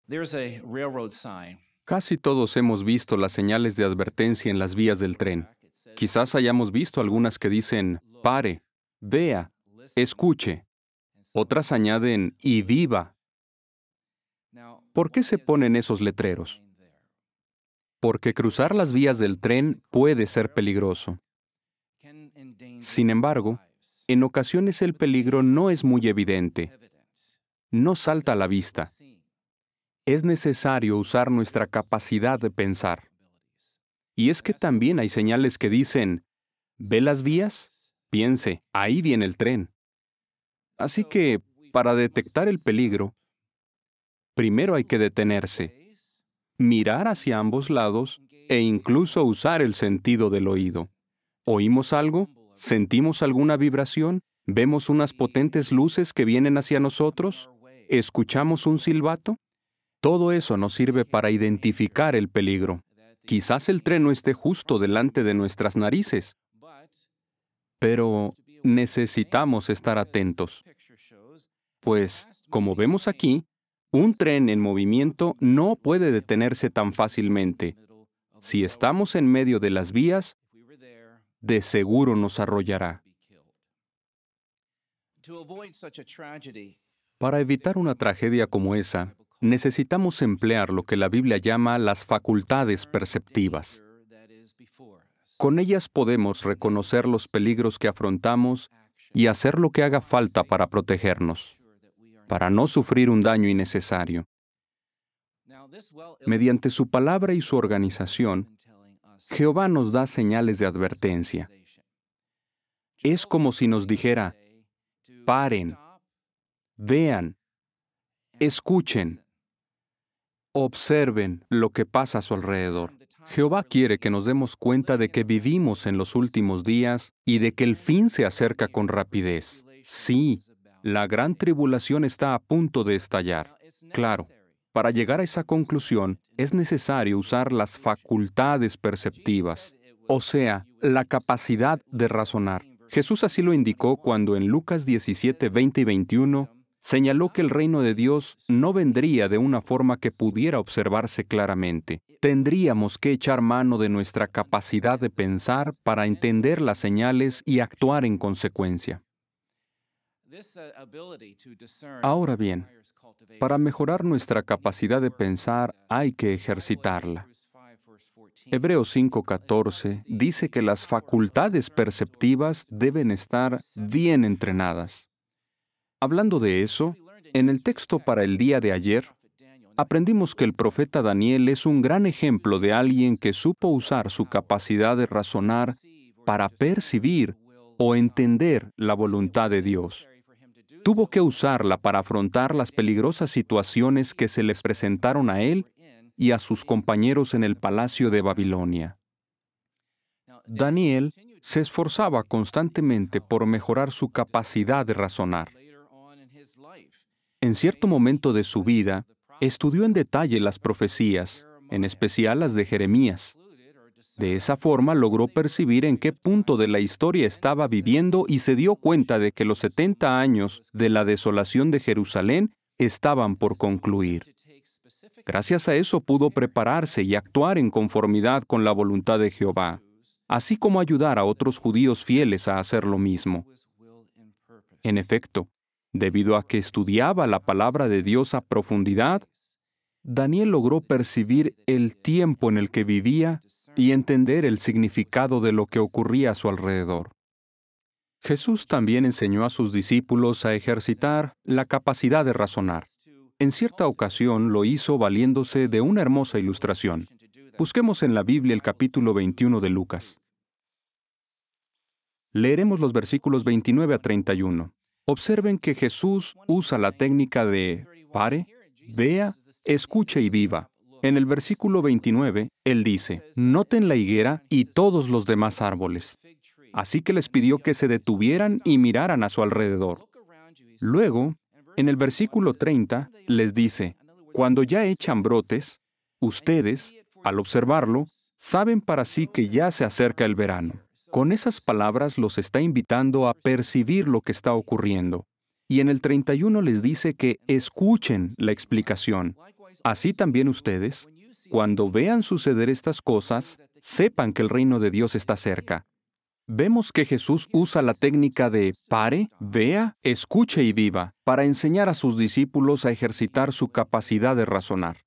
There's a railroad sign. Casi todos hemos visto las señales de advertencia en las vías del tren. Quizás hayamos visto algunas que dicen, pare, vea, escuche. Otras añaden, y viva. ¿Por qué se ponen esos letreros? Porque cruzar las vías del tren puede ser peligroso. Sin embargo, en ocasiones el peligro no es muy evidente. No salta a la vista. Es necesario usar nuestra capacidad de pensar. Y es que también hay señales que dicen, ¿ve las vías? Piense, ahí viene el tren. Así que, para detectar el peligro, primero hay que detenerse, mirar hacia ambos lados e incluso usar el sentido del oído. ¿Oímos algo? ¿Sentimos alguna vibración? ¿Vemos unas potentes luces que vienen hacia nosotros? ¿Escuchamos un silbato? Todo eso nos sirve para identificar el peligro. Quizás el tren no esté justo delante de nuestras narices, pero necesitamos estar atentos. Pues, como vemos aquí, un tren en movimiento no puede detenerse tan fácilmente. Si estamos en medio de las vías, de seguro nos arrollará. Para evitar una tragedia como esa, necesitamos emplear lo que la Biblia llama las facultades perceptivas. Con ellas podemos reconocer los peligros que afrontamos y hacer lo que haga falta para protegernos, para no sufrir un daño innecesario. Mediante su palabra y su organización, Jehová nos da señales de advertencia. Es como si nos dijera, paren, vean, escuchen, observen lo que pasa a su alrededor. Jehová quiere que nos demos cuenta de que vivimos en los últimos días y de que el fin se acerca con rapidez. Sí, la gran tribulación está a punto de estallar. Claro, para llegar a esa conclusión es necesario usar las facultades perceptivas, o sea, la capacidad de razonar. Jesús así lo indicó cuando en Lucas 17, 20 y 21 señaló que el reino de Dios no vendría de una forma que pudiera observarse claramente. Tendríamos que echar mano de nuestra capacidad de pensar para entender las señales y actuar en consecuencia. Ahora bien, para mejorar nuestra capacidad de pensar hay que ejercitarla. Hebreos 5:14 dice que las facultades perceptivas deben estar bien entrenadas. Hablando de eso, en el texto para el día de ayer, aprendimos que el profeta Daniel es un gran ejemplo de alguien que supo usar su capacidad de razonar para percibir o entender la voluntad de Dios. Tuvo que usarla para afrontar las peligrosas situaciones que se les presentaron a él y a sus compañeros en el palacio de Babilonia. Daniel se esforzaba constantemente por mejorar su capacidad de razonar. En cierto momento de su vida, estudió en detalle las profecías, en especial las de Jeremías. De esa forma logró percibir en qué punto de la historia estaba viviendo y se dio cuenta de que los 70 años de la desolación de Jerusalén estaban por concluir. Gracias a eso pudo prepararse y actuar en conformidad con la voluntad de Jehová, así como ayudar a otros judíos fieles a hacer lo mismo. En efecto, debido a que estudiaba la palabra de Dios a profundidad, Daniel logró percibir el tiempo en el que vivía y entender el significado de lo que ocurría a su alrededor. Jesús también enseñó a sus discípulos a ejercitar la capacidad de razonar. En cierta ocasión lo hizo valiéndose de una hermosa ilustración. Busquemos en la Biblia el capítulo 21 de Lucas. Leeremos los versículos 29 a 31. Observen que Jesús usa la técnica de pare, vea, escuche y viva. En el versículo 29, Él dice, noten la higuera y todos los demás árboles. Así que les pidió que se detuvieran y miraran a su alrededor. Luego, en el versículo 30, les dice, cuando ya echan brotes, ustedes, al observarlo, saben para sí que ya se acerca el verano. Con esas palabras los está invitando a percibir lo que está ocurriendo. Y en el 31 les dice que escuchen la explicación. Así también ustedes, cuando vean suceder estas cosas, sepan que el reino de Dios está cerca. Vemos que Jesús usa la técnica de pare, vea, escuche y viva para enseñar a sus discípulos a ejercitar su capacidad de razonar.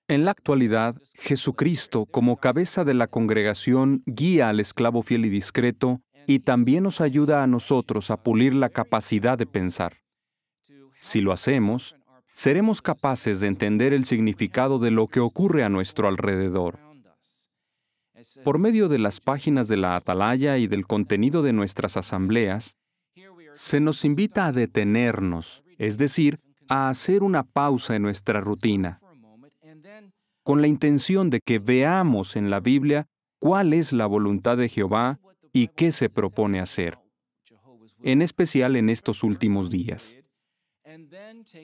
En la actualidad, Jesucristo, como cabeza de la congregación, guía al esclavo fiel y discreto y también nos ayuda a nosotros a pulir la capacidad de pensar. Si lo hacemos, seremos capaces de entender el significado de lo que ocurre a nuestro alrededor. Por medio de las páginas de la Atalaya y del contenido de nuestras asambleas, se nos invita a detenernos, es decir, a hacer una pausa en nuestra rutina, con la intención de que veamos en la Biblia cuál es la voluntad de Jehová y qué se propone hacer, en especial en estos últimos días.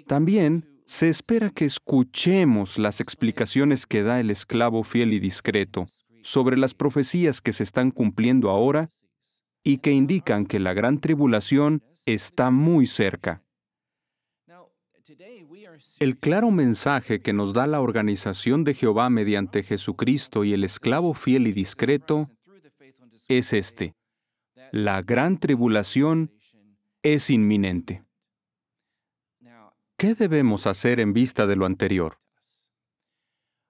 También se espera que escuchemos las explicaciones que da el esclavo fiel y discreto sobre las profecías que se están cumpliendo ahora y que indican que la gran tribulación está muy cerca. El claro mensaje que nos da la organización de Jehová mediante Jesucristo y el esclavo fiel y discreto es este: la gran tribulación es inminente. ¿Qué debemos hacer en vista de lo anterior?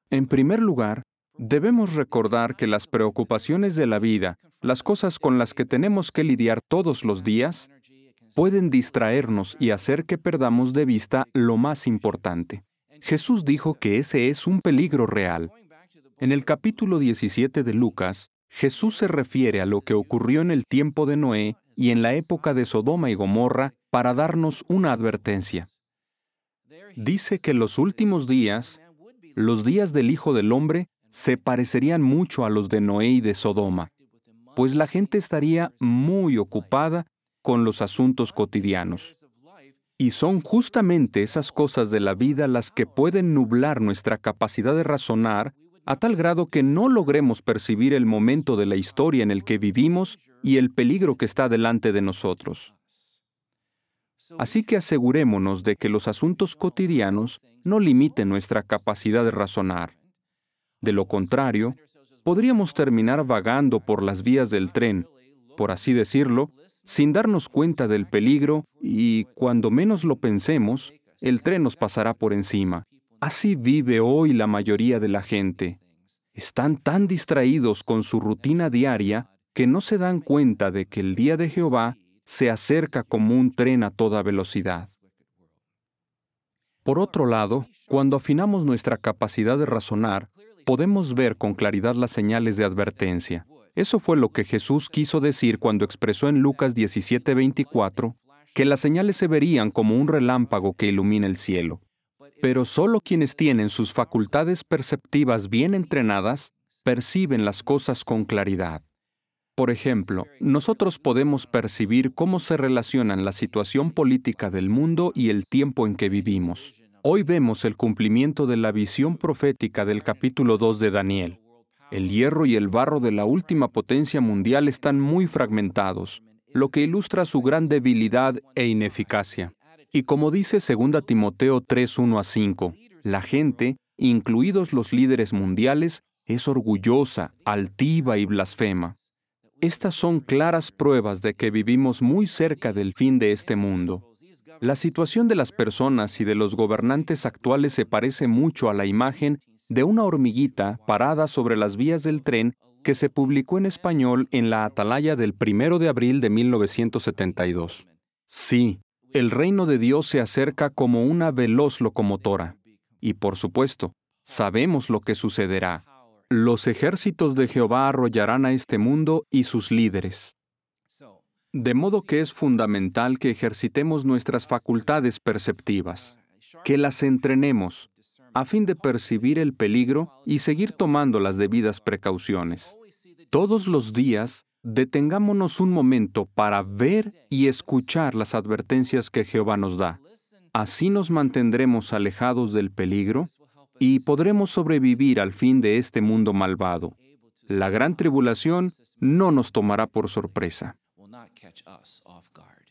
En primer lugar, debemos recordar que las preocupaciones de la vida, las cosas con las que tenemos que lidiar todos los días, pueden distraernos y hacer que perdamos de vista lo más importante. Jesús dijo que ese es un peligro real. En el capítulo 17 de Lucas, Jesús se refiere a lo que ocurrió en el tiempo de Noé y en la época de Sodoma y Gomorra para darnos una advertencia. Dice que los últimos días, los días del Hijo del Hombre, se parecerían mucho a los de Noé y de Sodoma, pues la gente estaría muy ocupada con los asuntos cotidianos. Y son justamente esas cosas de la vida las que pueden nublar nuestra capacidad de razonar a tal grado que no logremos percibir el momento de la historia en el que vivimos y el peligro que está delante de nosotros. Así que asegurémonos de que los asuntos cotidianos no limiten nuestra capacidad de razonar. De lo contrario, podríamos terminar vagando por las vías del tren, por así decirlo, sin darnos cuenta del peligro y, cuando menos lo pensemos, el tren nos pasará por encima. Así vive hoy la mayoría de la gente. Están tan distraídos con su rutina diaria que no se dan cuenta de que el día de Jehová se acerca como un tren a toda velocidad. Por otro lado, cuando afinamos nuestra capacidad de razonar, podemos ver con claridad las señales de advertencia. Eso fue lo que Jesús quiso decir cuando expresó en Lucas 17:24 que las señales se verían como un relámpago que ilumina el cielo. Pero solo quienes tienen sus facultades perceptivas bien entrenadas perciben las cosas con claridad. Por ejemplo, nosotros podemos percibir cómo se relacionan la situación política del mundo y el tiempo en que vivimos. Hoy vemos el cumplimiento de la visión profética del capítulo 2 de Daniel. El hierro y el barro de la última potencia mundial están muy fragmentados, lo que ilustra su gran debilidad e ineficacia. Y como dice 2 Timoteo 3:1-5, la gente, incluidos los líderes mundiales, es orgullosa, altiva y blasfema. Estas son claras pruebas de que vivimos muy cerca del fin de este mundo. La situación de las personas y de los gobernantes actuales se parece mucho a la imagen de una hormiguita parada sobre las vías del tren que se publicó en español en la Atalaya del 1 de abril de 1972. Sí, el reino de Dios se acerca como una veloz locomotora. Y por supuesto, sabemos lo que sucederá. Los ejércitos de Jehová arrollarán a este mundo y sus líderes. De modo que es fundamental que ejercitemos nuestras facultades perceptivas, que las entrenemos, a fin de percibir el peligro y seguir tomando las debidas precauciones. Todos los días, detengámonos un momento para ver y escuchar las advertencias que Jehová nos da. Así nos mantendremos alejados del peligro y podremos sobrevivir al fin de este mundo malvado. La gran tribulación no nos tomará por sorpresa. Will not catch us off guard.